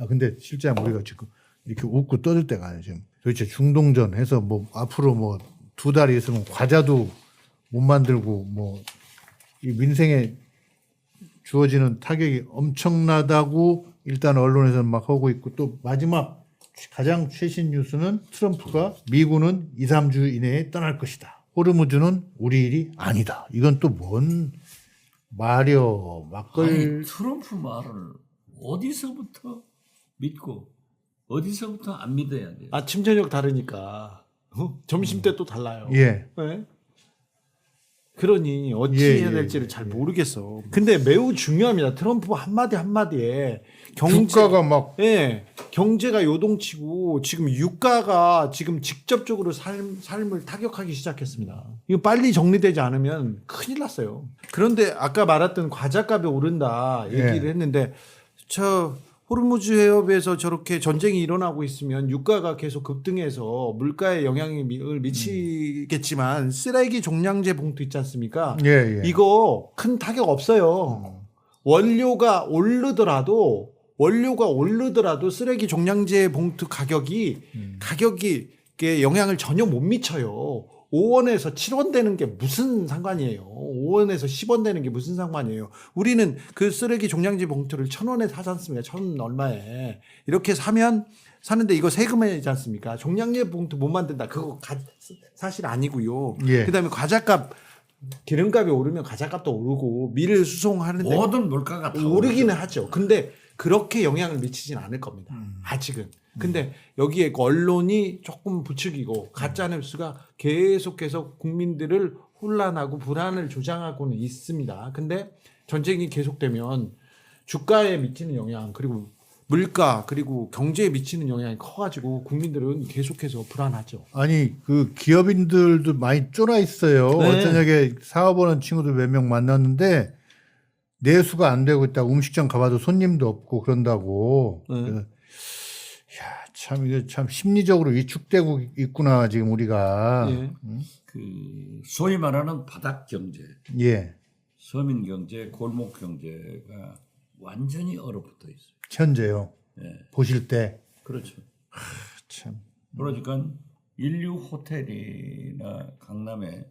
근데 실제 우리가 지금 이렇게 웃고 떠들 때가 아니에요. 지금 도대체 중동전 해서 뭐 앞으로 뭐 2달이 있으면 과자도 못 만들고 뭐 이 민생에 주어지는 타격이 엄청나다고 일단 언론에서는 막 하고 있고, 또 마지막 가장 최신 뉴스는 트럼프가 미군은 2, 3주 이내에 떠날 것이다. 호르무즈는 우리 일이 아니다. 이건 또 뭔 말이여. 아니, 트럼프 말을 어디서부터 믿고 어디서부터 안 믿어야 돼요. 아침 저녁 다르니까 점심 때 또 달라요. 예. 네? 그러니 어찌 예, 해야 될지를 잘 모르겠어. 근데 매우 중요합니다. 트럼프 한마디 한마디에 주가가 막 예, 경제가 요동치고 지금 유가가 지금 직접적으로 삶을 타격하기 시작했습니다. 이거 빨리 정리되지 않으면 큰일 났어요. 그런데 아까 말했던 과자값이 오른다 얘기를 했는데, 저 호르무즈 해협에서 저렇게 전쟁이 일어나고 있으면 유가가 계속 급등해서 물가에 영향을 미치겠지만 쓰레기 종량제 봉투 있지 않습니까? 예. 이거 큰 타격 없어요. 원료가 오르더라도 쓰레기 종량제 봉투 가격이 영향을 전혀 못 미쳐요. 5원에서 7원 되는 게 무슨 상관이에요. 5원에서 10원 되는 게 무슨 상관이에요. 우리는 그 쓰레기 종량제 봉투를 1,000원에 사지 않습니까? 1,000 얼마에. 이렇게 사는데 이거 세금이지 않습니까? 종량제 봉투 못 만든다. 그거 사실 아니고요. 예. 그다음에 과자값, 기름값이 오르면 과자값도 오르고 밀을 수송하는데 모든 물가가 다 오르기는 하죠. 근데 그렇게 영향을 미치진 않을 겁니다. 아직은. 근데 여기에 언론이 조금 부추기고 가짜 뉴스가 계속해서 국민들을 혼란하고 불안을 조장하고는 있습니다. 근데 전쟁이 계속되면 주가에 미치는 영향, 그리고 물가, 그리고 경제에 미치는 영향이 커가지고 국민들은 계속해서 불안하죠. 아니 그 기업인들도 많이 쫄아 있어요. 네. 저녁에 사업하는 친구들 몇 명 만났는데 내수가 안 되고 있다고, 음식점 가봐도 손님도 없고 그런다고. 네. 그래서 참 이게 참 심리적으로 위축되고 있구나 지금 우리가. 예. 그 소위 말하는 바닥 경제, 예. 서민 경제, 골목 경제가 완전히 얼어붙어 있어요. 현재요. 예. 보실 때. 그렇죠. 참. 그러니까 인류 호텔이나 강남의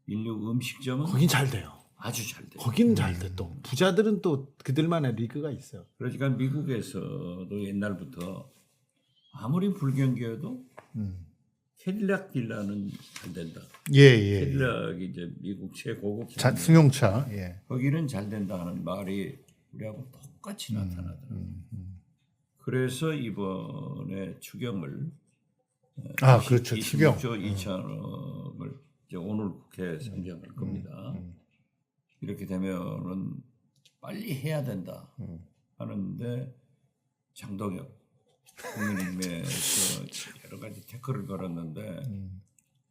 인류 음식점은 거긴 잘 돼요. 아주 잘 돼요. 거기는 잘 돼. 또 부자들은 또 그들만의 리그가 있어요. 그러니까 미국에서도 옛날부터 아무리 불경기여도 캐딜락 딜라는 잘 된다. 예. 캐딜락이 이제 미국 최고급 승용차. 예. 거기는 잘 된다 하는 말이 우리하고 똑같이 나타나더라고요. 그래서 이번에 추경을 그렇죠. 추경. 26조 2천억을 이제 오늘 국회에 상정할 겁니다. 이렇게 되면은 빨리 해야 된다 하는데 장동혁 국민의힘에서 여러 가지 태클을 걸었는데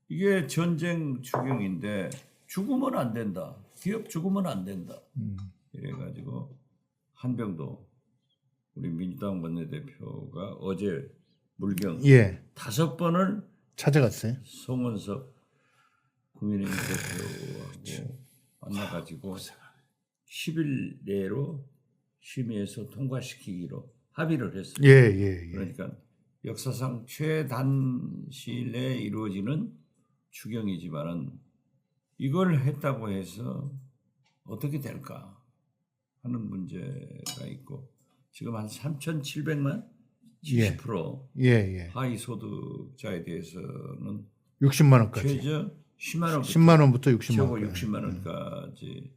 이게 전쟁 추경인데 죽으면 안 된다. 기업 죽으면 안 된다. 이래가지고 한병도 우리 민주당 원내대표가 어제 물경 5번을 찾아갔어요. 송원석 국민의힘 대표하고 만나가지고 10일 내로 심의해서 통과시키기로 합의를 했어요. 예. 그러니까 역사상 최단 시일 내에 이루어지는 추경이지만은 이걸 했다고 해서 어떻게 될까 하는 문제가 있고, 지금 한 3,700만 70% 예. 하위 소득자에 대해서는 60만 원까지. 최저 10만 원부터 60만 최고 원. 60만 원까지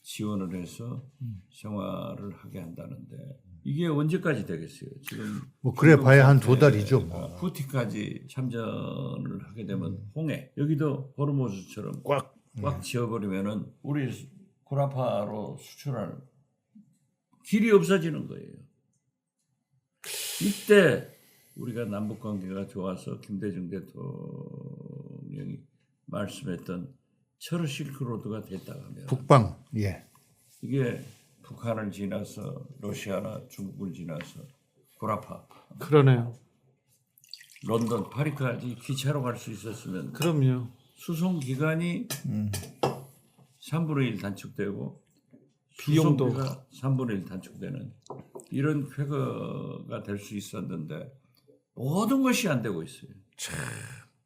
지원을 해서 생활을 하게 한다는데 이게 언제까지 되겠어요? 지금 뭐 그래 봐야 한 2달이죠. 뭐. 후티까지 참전을 하게 되면 홍해 여기도 호르무즈처럼 꽉 지어버리면은 우리 구라파로 수출할 길이 없어지는 거예요. 이때 우리가 남북 관계가 좋아서 김대중 대통령이 말씀했던 철로 실크로드가 됐다고 하면 북방. 예. 이게 북한을 지나서 러시아나 중국을 지나서 구라파, 그러네요. 런던, 파리까지 기차로 갈 수 있었으면 그럼요. 수송 기간이 3분의 1 단축되고 비용도 수송비가 3분의 1 단축되는 이런 쾌거가 될 수 있었는데 모든 것이 안 되고 있어요.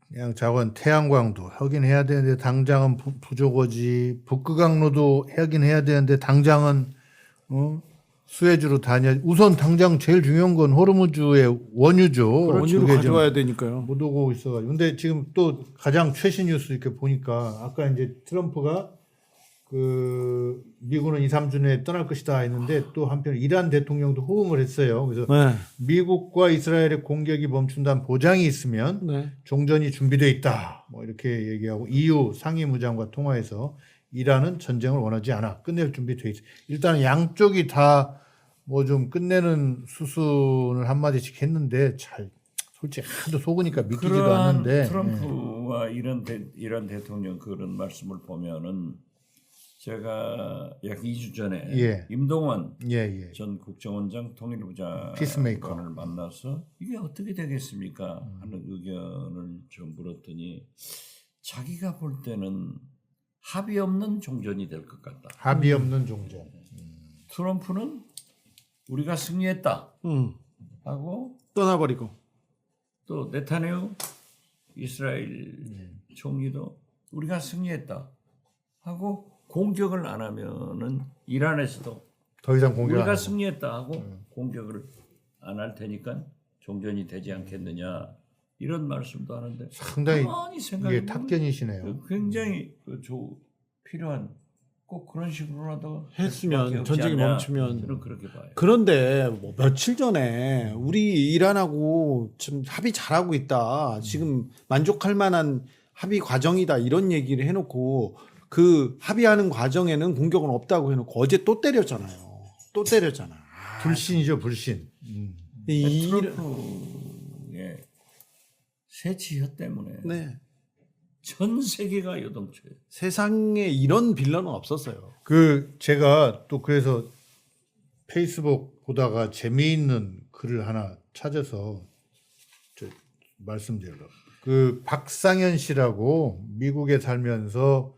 그냥 저건 태양광도 하긴 해야 되는데 당장은 부족하지. 북극항로도 하긴 해야 되는데 당장은 수에즈로 다녀. 우선 당장 제일 중요한 건 호르무즈의 원유죠. 원유로 그게 가져와야 되니까요. 못 오고 있어가지고. 근데 지금 또 가장 최신 뉴스 이렇게 보니까 아까 이제 트럼프가 그 미국은 2, 3주 내에 떠날 것이다 했는데 또 한편 이란 대통령도 호응을 했어요. 그래서 네. 미국과 이스라엘의 공격이 멈춘다는 보장이 있으면 네. 종전이 준비되어 있다. 뭐 이렇게 얘기하고 EU 상임의장과 통화해서 이란은 전쟁을 원하지 않아. 끝낼 준비되어 있어. 일단 양쪽이 다 뭐 좀 끝내는 수순을 한마디씩 했는데 잘 솔직히 하도 속으니까 믿기지도 그러한 않는데. 트럼프와 이란 대통령 그런 말씀을 보면은 제가 약 2주 전에 예. 임동원 예. 전 국정원장 통일부장을 피스메이커. 만나서 이게 어떻게 되겠습니까 하는 의견을 좀 물었더니 자기가 볼 때는 합의 없는 종전이 될 것 같다. 합의 없는 종전. 트럼프는 우리가 승리했다 하고 떠나버리고. 또 네타냐후 이스라엘 총리도 우리가 승리했다 하고 공격을 안 하면은 이란에서도 더 이상 공격 안 우리가 하고. 승리했다 하고 공격을 안 할 테니까 종전이 되지 않겠느냐 이런 말씀도 하는데 상당히 가만히 생각해 이게 탁견이시네요. 굉장히 필요한 꼭 그런 식으로라도 했으면, 수밖에 없지 전쟁이 않냐. 멈추면. 저는 그렇게 봐요. 그런데 뭐 며칠 전에 우리 이란하고 좀 합의 잘하고 있다. 지금 만족할 만한 합의 과정이다. 이런 얘기를 해놓고 그 합의하는 과정에는 공격은 없다고 해놓고 어제 또 때렸잖아요. 또 때렸잖아. 불신이죠, 불신. 트럼프의 새치혀 때문에 네. 전 세계가 요동쳐요. 세상에 이런 빌런은 없었어요. 그 제가 또 그래서 페이스북 보다가 재미있는 글을 하나 찾아서 말씀드리려고. 그 박상현 씨라고 미국에 살면서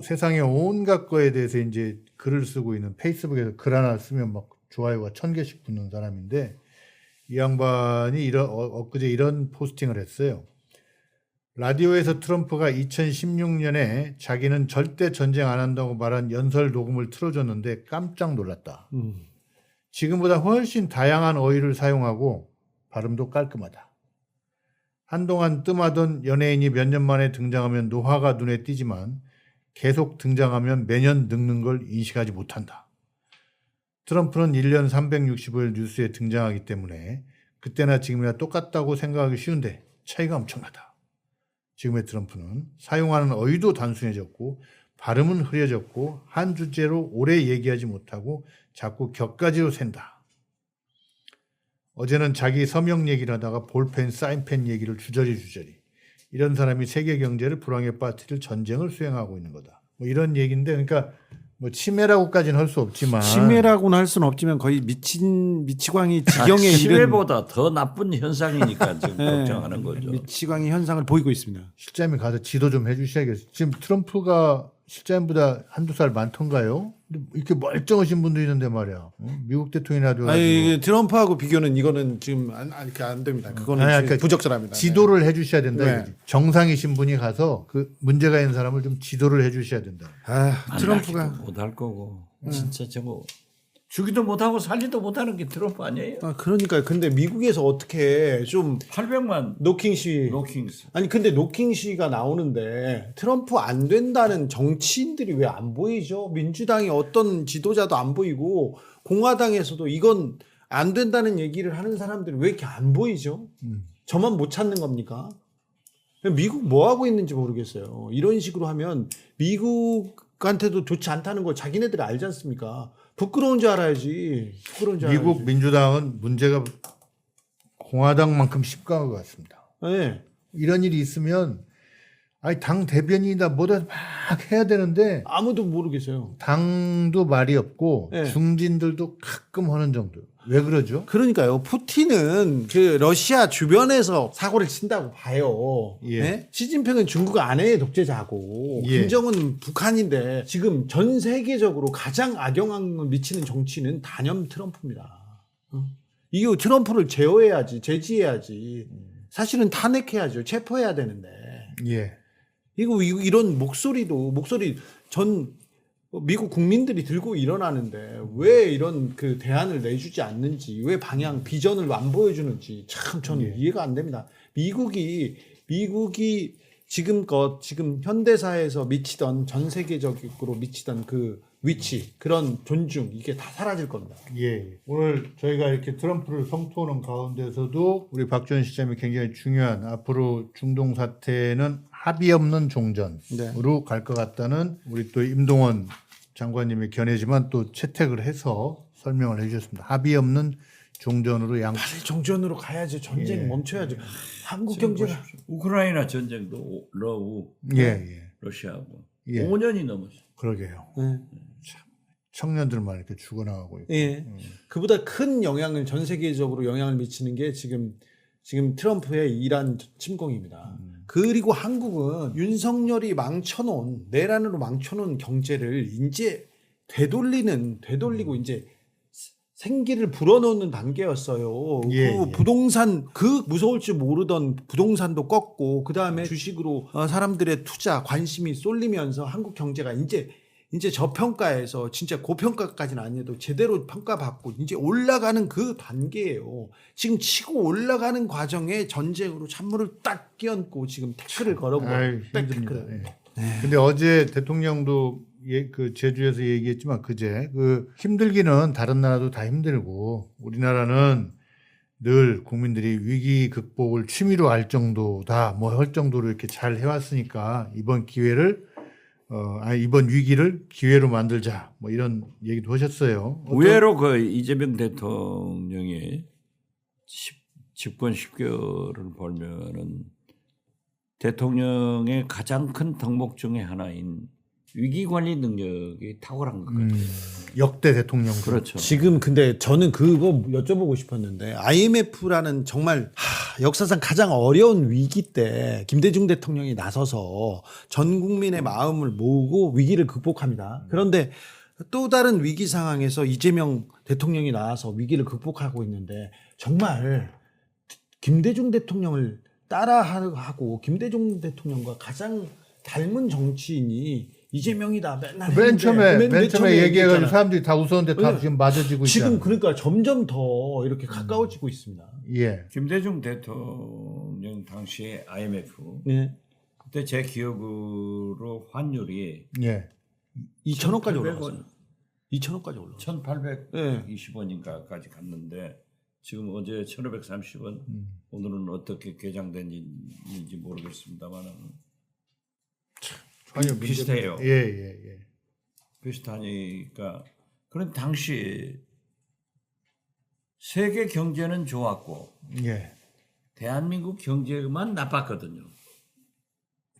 세상의 온갖 거에 대해서 이제 글을 쓰고 있는 페이스북에서 글 하나 쓰면 막 좋아요가 1000개씩 붙는 사람인데 이 양반이 엊그제 이런 포스팅을 했어요. 라디오에서 트럼프가 2016년에 자기는 절대 전쟁 안 한다고 말한 연설 녹음을 틀어줬는데 깜짝 놀랐다. 지금보다 훨씬 다양한 어휘를 사용하고 발음도 깔끔하다. 한동안 뜸하던 연예인이 몇 년 만에 등장하면 노화가 눈에 띄지만 계속 등장하면 매년 늙는 걸 인식하지 못한다. 트럼프는 1년 365일 뉴스에 등장하기 때문에 그때나 지금이나 똑같다고 생각하기 쉬운데 차이가 엄청나다. 지금의 트럼프는 사용하는 어휘도 단순해졌고 발음은 흐려졌고 한 주제로 오래 얘기하지 못하고 자꾸 격가지로 샌다. 어제는 자기 서명 얘기를 하다가 볼펜, 사인펜 얘기를 주저리. 이런 사람이 세계 경제를 불황에 빠뜨릴 전쟁을 수행하고 있는 거다. 뭐 이런 얘기인데 그러니까 뭐 치매라고까지는 할 수 없지만 치매라고는 할 수는 없지만 거의 미치광이 지경에 이른 치매보다 더 나쁜 현상이니까 지금 걱정하는 거죠. 미치광이 현상을 보이고 있습니다. 실장님이 가서 지도 좀 해주셔야겠어요. 지금 트럼프가 실장님보다 한두 살 많던가요? 근데 이렇게 멀쩡하신 분도 있는데 말이야. 미국 대통령이라도 아니 트럼프하고 비교는 이거는 지금 이렇게 안 됩니다. 그거는 아니, 그러니까 부적절합니다. 지도를 해주셔야 된다. 네. 이거지. 정상이신 분이 가서 그 문제가 있는 사람을 좀 지도를 해주셔야 된다. 트럼프가 못할 거고 진짜 저거 주기도 못하고 살리도 못하는 게 트럼프 아니에요? 그러니까 근데 미국에서 어떻게 좀 800만 노킹 시위 노킹스. 아니 근데 노킹 시위가 나오는데 트럼프 안 된다는 정치인들이 왜 안 보이죠? 민주당이 어떤 지도자도 안 보이고 공화당에서도 이건 안 된다는 얘기를 하는 사람들이 왜 이렇게 안 보이죠? 저만 못 찾는 겁니까? 미국 뭐 하고 있는지 모르겠어요. 이런 식으로 하면 미국한테도 좋지 않다는 걸 자기네들이 알지 않습니까? 부끄러운 줄 알아야지. 미국 민주당은 문제가 공화당만큼 심각한 것 같습니다. 네. 이런 일이 있으면 아니 당 대변인이다 뭐다 막 해야 되는데 아무도 모르겠어요. 당도 말이 없고 네. 중진들도 가끔 하는 정도. 왜 그러죠? 그러니까요. 푸틴은 그 러시아 주변에서 사고를 친다고 봐요. 예. 네? 시진핑은 중국 안에의 독재자고 예. 김정은 북한인데 지금 전 세계적으로 가장 악영향을 미치는 정치는 단연 트럼프입니다. 이거 트럼프를 제어해야지, 제지해야지. 사실은 탄핵해야죠. 체포해야 되는데. 예. 이런 목소리 전 미국 국민들이 들고 일어나는데 왜 이런 그 대안을 내주지 않는지, 왜 방향 비전을 안 보여주는지 참 저는 이해가 안 됩니다. 미국이 지금 현대사에서 미치던 전 세계적으로 미치던 그 위치, 그런 존중 이게 다 사라질 겁니다. 예. 오늘 저희가 이렇게 트럼프를 성토하는 가운데서도 우리 박지원 시장이 굉장히 중요한 앞으로 중동 사태는 합의 없는 종전으로 갈 것 같다는 우리 또 임동원 장관님의 견해지만 또 채택을 해서 설명을 해주셨습니다. 합의 없는 종전으로 빨리 정전으로 가야지. 전쟁 예. 멈춰야죠. 한국 지금 경제가 보십시오. 우크라이나 전쟁도 러시아하고 예. 5년이 넘었어요. 그러게요. 네. 청년들만 이렇게 죽어나가고 있고. 예. 그보다 큰 영향을 전 세계적으로 영향을 미치는 게 지금 트럼프의 이란 침공입니다. 그리고 한국은 윤석열이 망쳐놓은 내란으로 망쳐놓은 경제를 이제 되돌리고 이제 생기를 불어넣는 단계였어요. 그 부동산 무서울 줄 모르던 부동산도 꺾고 그 다음에 주식으로 사람들의 투자 관심이 쏠리면서 한국 경제가 이제 저평가에서 진짜 고평가까지는 아니어도 제대로 평가받고 이제 올라가는 그 단계예요. 지금 치고 올라가는 과정에 전쟁으로 찬물을 딱 끼얹고 지금 태클을 걸어보고 힘듭니다. 예. 근데 어제 대통령도 그 제주에서 얘기했지만 그제 그 힘들기는 다른 나라도 다 힘들고 우리나라는 늘 국민들이 위기 극복을 취미로 할 정도다 뭐 할 정도로 이렇게 잘 해왔으니까 이번 위기를 기회로 만들자 뭐 이런 얘기도 하셨어요. 의외로 그 이재명 대통령이 집권 10개월을 보면은 대통령의 가장 큰 덕목 중에 하나인 위기 관리 능력이 탁월한 것 같아요. 역대 대통령 그렇죠. 지금 근데 저는 그거 여쭤보고 싶었는데 IMF라는 정말 역사상 가장 어려운 위기 때 김대중 대통령이 나서서 전 국민의 마음을 모으고 위기를 극복합니다. 그런데 또 다른 위기 상황에서 이재명 대통령이 나와서 위기를 극복하고 있는데 정말 김대중 대통령을 따라하고 김대중 대통령과 가장 닮은 정치인이 이재명이다. 맨 처음에 얘기해가지고 사람들이 다 웃었는데 다 지금 맞아지고 있잖아요. 지금 그러니까 점점 더 이렇게 가까워지고 있습니다. 예. 김대중 대통령 당시에 IMF 그때 제 기억으로 환율이 2,000원까지 올라갔어요. 2,000원까지 올라갔어요. 1,820원인가까지 갔는데 지금 어제 1,530원 오늘은 어떻게 개장된지 모르겠습니다만 비슷해요. 예. 비슷하니까 그런 당시 세계 경제는 좋았고 대한민국 경제만 나빴거든요.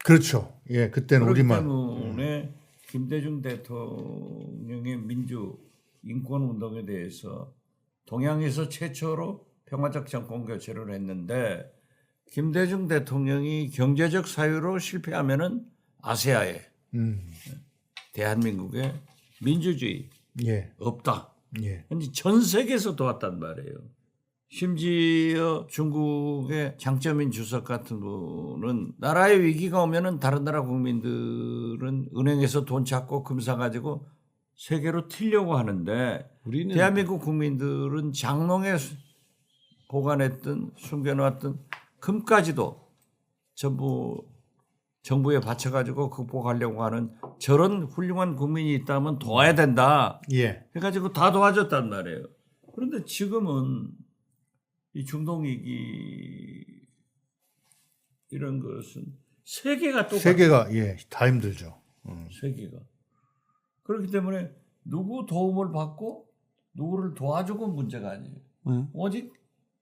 그렇죠. 예, 그때는 그렇기 우리만. 때문에 김대중 대통령의 민주 인권 운동에 대해서 동양에서 최초로 평화적 정권 교체를 했는데 김대중 대통령이 경제적 사유로 실패하면은 아세아에 대한민국의 민주주의 없다. 근데 전 세계에서 도왔단 말이에요. 심지어 중국의 장쩌민 주석 같은 분은 나라의 위기가 오면은 다른 나라 국민들은 은행에서 돈 찾고 금 사가지고 세계로 튀려고 하는데 대한민국 국민들은 장롱에 보관했던 숨겨놨던 금까지도 전부 정부에 바쳐가지고 극복하려고 하는 저런 훌륭한 국민이 있다면 도와야 된다. 해가지고 다 도와줬단 말이에요. 그런데 지금은 이 중동위기 이런 것은 세계가 똑같아요. 세계가 다 힘들죠. 세계가. 그렇기 때문에 누구 도움을 받고 누구를 도와주고 문제가 아니에요. 오직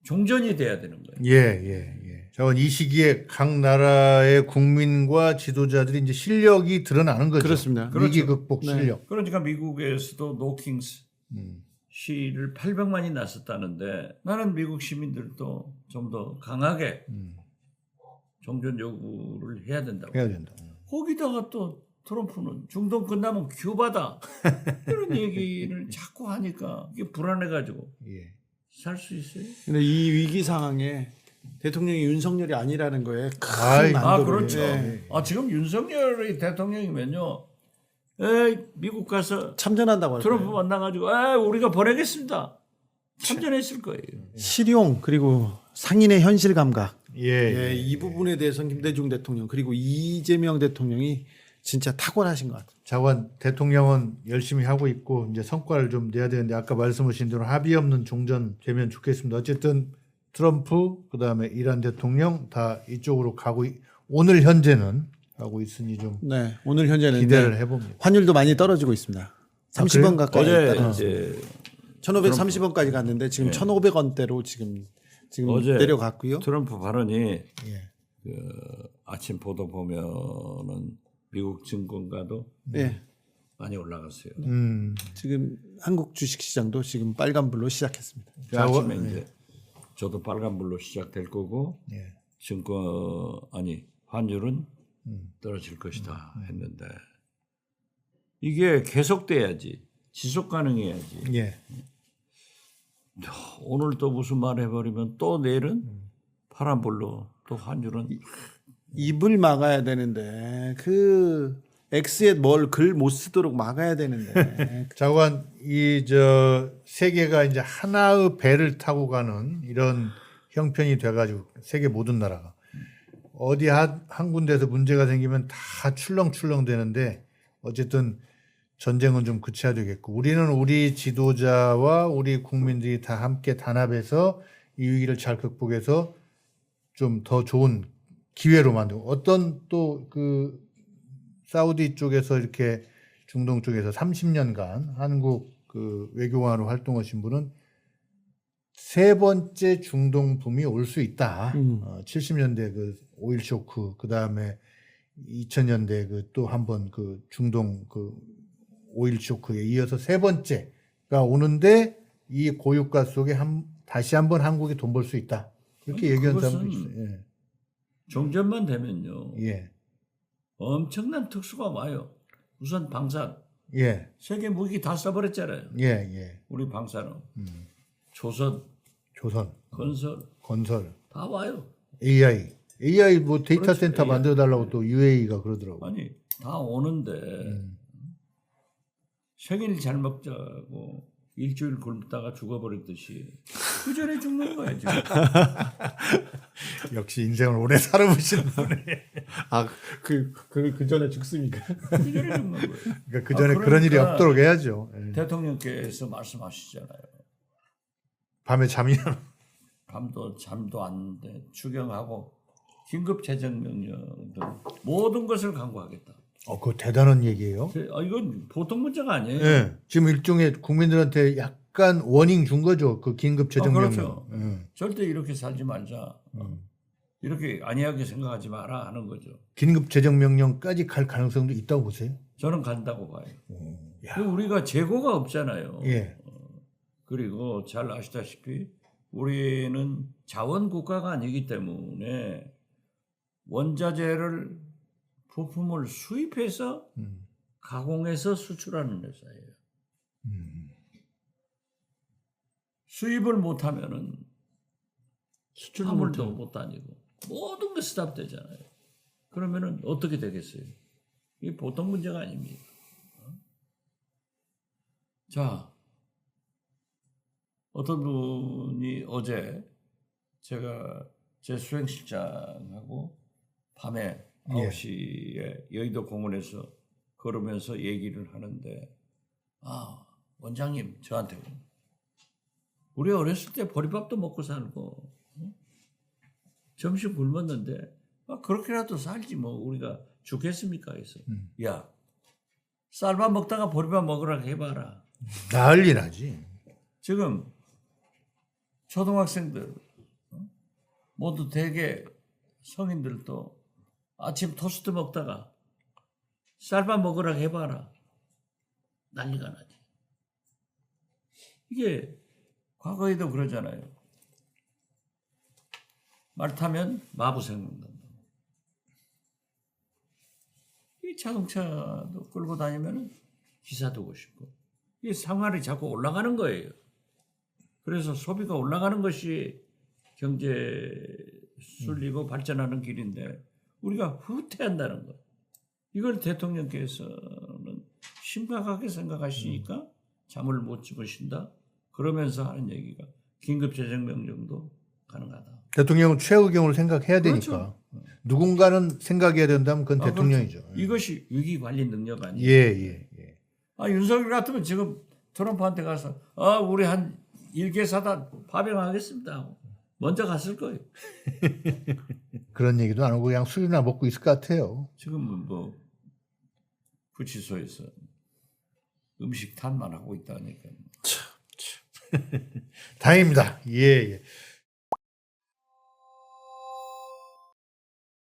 종전이 돼야 되는 거예요. 자, 이 시기에 각 나라의 국민과 지도자들이 이제 실력이 드러나는 거죠. 그렇습니다. 위기 극복 실력. 그러니까 미국에서도 노킹스 시를 800만이 났었다는데 나는 미국 시민들도 좀 더 강하게 종전 요구를 해야 된다고. 해야 된다. 거기다가 또 트럼프는 중동 끝나면 큐바다 이런 얘기를 자꾸 하니까 이게 불안해가지고 예. 살 수 있어요? 근데 이 위기 상황에 대통령이 윤석열이 아니라는 거에 아이, 큰 아 만족을 그렇죠. 예. 지금 윤석열이 대통령이면요, 에이, 미국 가서 참전한다고 할 트럼프 거예요. 만나가지고 우리가 보내겠습니다. 참전했을 거예요. 실용 그리고 상인의 현실 감각. 예. 예, 이 부분에 대해서는 김대중 대통령 그리고 이재명 대통령이 진짜 탁월하신 것 같아요. 자관 대통령은 열심히 하고 있고 이제 성과를 좀 내야 되는데 아까 말씀하신 대로 합의 없는 종전 되면 좋겠습니다. 어쨌든 트럼프 그다음에 이란 대통령 다 이쪽으로 오늘 현재는 가고 있으니 좀 네, 오늘 현재는 기대를 해봅니다. 환율도 많이 떨어지고 있습니다. 30원 가까이 어제 떨어졌어요. 이제 1,530원까지 갔는데 지금 1,500원대로 지금 어제 내려갔고요. 트럼프 발언이 예. 아침 보도 보면은 미국 증권가도 예. 많이 올라갔어요. 지금 한국 주식시장도 지금 빨간불로 시작했습니다. 그 아침에 이제 저도 빨간불로 시작될 거고 예. 환율은 떨어질 것이다 했는데 이게 계속돼야지 지속 가능해야지. 예. 오늘 또 무슨 말 해버리면 또 내일은 파란불로 또 환율은 입을 막아야 되는데 그 X에 뭘 글 못 쓰도록 막아야 되는데 자관 세계가 이제 하나의 배를 타고 가는 이런 형편이 돼가지고 세계 모든 나라가 어디 한 군데서 문제가 생기면 다 출렁출렁 되는데 어쨌든 전쟁은 좀 그쳐야 되겠고 우리는 우리 지도자와 우리 국민들이 다 함께 단합해서 이 위기를 잘 극복해서 좀 더 좋은 기회로 만들고 어떤 또 그 사우디 쪽에서 이렇게 중동 쪽에서 30년간 한국 그 외교관으로 활동하신 분은 세 번째 중동 붐이 올 수 있다. 70년대 그 오일 쇼크 그 다음에 2000년대 그 또 한 번 그 중동 그 오일 쇼크에 이어서 세 번째가 오는데 이 고유가 속에 다시 한번 한국이 돈 벌 수 있다. 그렇게 얘기한 사람도 있어요. 예. 종전만 되면요 예. 엄청난 특수가 와요. 우선 방산 예. 세계 무기 다 써버렸잖아요. 예. 예. 우리 방사능 조선 조선, 건설, 다 와요. AI 뭐 데이터 그렇죠. 센터 AI. 만들어 달라고 또 UAE가 그러더라고. 아니 다 오는데 생일 잘 먹자고 일주일 굶다가 죽어버렸듯이 그 전에 죽는 거야 지금. 역시 인생을 오래 살아보시는 분이. 그 전에 죽습니까? 그 전에 죽는 거예요. 그러니까 그 전에 그런 일이 그러니까 없도록 해야죠. 예. 대통령께서 말씀하시잖아요. 밤에 잠이 안 밤도 잠도 안 돼. 추경하고 긴급 재정 명령 등 모든 것을 강구하겠다. 그거 대단한 얘기예요. 이건 보통 문제가 아니에요. 예. 지금 일종의 국민들한테 약간 워닝 준 거죠. 그 긴급 재정 그렇죠. 명령. 절대 이렇게 살지 말자. 이렇게 안이하게 생각하지 마라 하는 거죠. 긴급 재정 명령까지 갈 가능성도 있다고 보세요. 저는 간다고 봐요. 야. 그리고 우리가 재고가 없잖아요. 예. 그리고 잘 아시다시피 우리는 자원 국가가 아니기 때문에 원자재를 부품을 수입해서 가공해서 수출하는 회사예요. 수입을 못하면은 화물도 못 다니고 모든 게 스탑되잖아요. 그러면은 어떻게 되겠어요? 이게 보통 문제가 아닙니다. 자, 어떤 분이 어제 제가 제 수행실장하고 밤에 9시에 여의도 공원에서 걸으면서 얘기를 하는데 원장님 저한테 우리 어렸을 때 보리밥도 먹고 살고 점심 굶었는데 그렇게라도 살지 뭐 우리가 죽겠습니까? 해서 야 쌀밥 먹다가 보리밥 먹으라 해봐라. 난리 나지. 지금 초등학생들 모두 대개 성인들도 아침 토스트 먹다가 쌀밥 먹으라 해봐라. 난리가 나지. 이게 과거에도 그러잖아요. 말 타면 마부 생각난다. 이 자동차도 끌고 다니면 기사 두고 싶고 이 생활이 자꾸 올라가는 거예요. 그래서 소비가 올라가는 것이 경제 순리고 발전하는 길인데 우리가 후퇴한다는 거. 이걸 대통령께서는 심각하게 생각하시니까 잠을 못 주무신다. 그러면서 하는 얘기가 긴급재정명령도 가능하다. 대통령은 최의경을 생각해야 되니까. 그렇죠. 누군가는 생각해야 된다면 그건 대통령이죠. 그렇죠. 이것이 위기 관리 능력 아니에요. 예. 윤석열 같으면 지금 트럼프한테 가서 우리 한 1개사단 파병하겠습니다 하고 먼저 갔을 거예요. 그런 얘기도 안 하고 그냥 술이나 먹고 있을 것 같아요. 지금은 뭐 구치소에서 음식 탄만 하고 있다니까. 다행입니다. 예.